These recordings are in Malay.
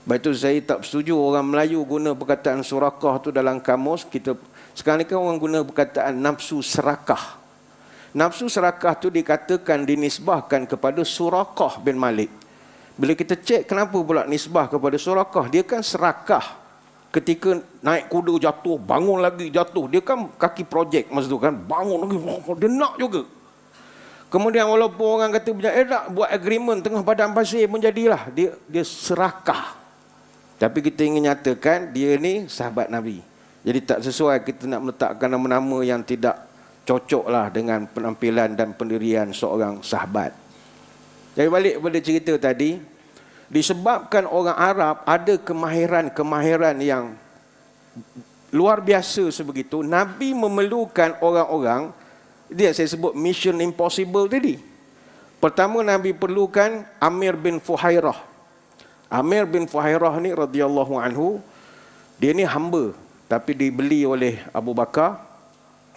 Baik tu saya tak setuju orang Melayu guna perkataan surakah tu dalam kamus. Sekarang ni kan orang guna perkataan nafsu serakah. Nafsu serakah tu dikatakan dinisbahkan kepada Surakah bin Malik. Bila kita cek kenapa pula nisbah kepada Surakah, dia kan serakah. Ketika naik kuda jatuh, bangun lagi jatuh. Dia kan kaki projek masa tu kan, bangun lagi, dia nak juga. Kemudian walaupun orang kata nak buat agreement tengah padang pasir pun jadilah. Dia serakah. Tapi kita ingin nyatakan dia ni sahabat Nabi. Jadi tak sesuai kita nak meletakkan nama-nama yang tidak cocoklah dengan penampilan dan pendirian seorang sahabat. Jadi balik kepada cerita tadi, disebabkan orang Arab ada kemahiran yang luar biasa sebegitu, Nabi memerlukan orang-orang, dia saya sebut mission impossible tadi. Pertama Nabi perlukan Amir bin Fuhairah. Amir bin Fuhairah ni radhiyallahu anhu, dia ni hamba tapi dibeli oleh Abu Bakar.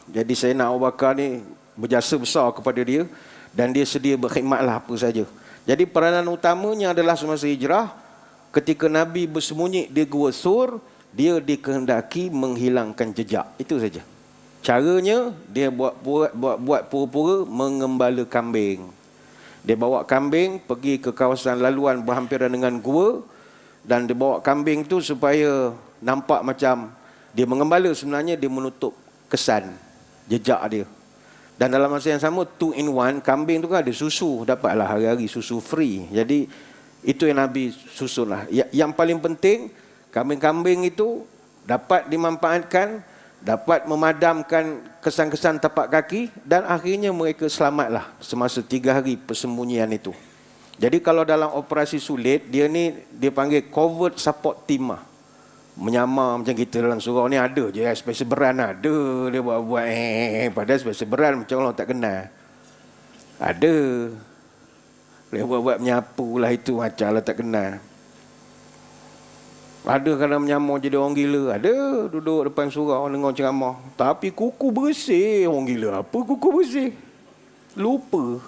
Jadi Sayyidina Abu Bakar ni berjasa besar kepada dia dan dia sedia berkhidmatlah apa saja. Jadi peranan utamanya adalah semasa hijrah, ketika Nabi bersembunyi di Gua Sur, dia dikehendaki menghilangkan jejak. Itu saja. Caranya dia buat pura-pura mengembala kambing. Dia bawa kambing pergi ke kawasan laluan berhampiran dengan gua, dan dia bawa kambing tu supaya nampak macam dia mengembala, sebenarnya dia menutup kesan jejak dia. Dan dalam masa yang sama, 2 in 1, kambing tu kan ada susu, dapatlah hari-hari susu free. Jadi itu yang Nabi susun lah. Yang paling penting, kambing-kambing itu dapat dimanfaatkan, dapat memadamkan kesan-kesan tapak kaki, dan akhirnya mereka selamatlah semasa 3 hari persembunyian itu. Jadi kalau dalam operasi sulit, dia panggil covert support team lah. Menyamar macam kita dalam surau ni ada je special beran ada, dia buat padahal special beran macam orang tak kenal. Ada. Dia buat menyapu lah, itu macam lah tak kenal. Ada kadang menyamar jadi orang gila, ada duduk depan surau dengar ceramah, tapi kuku bersih. Orang gila apa kuku bersih? Lupa.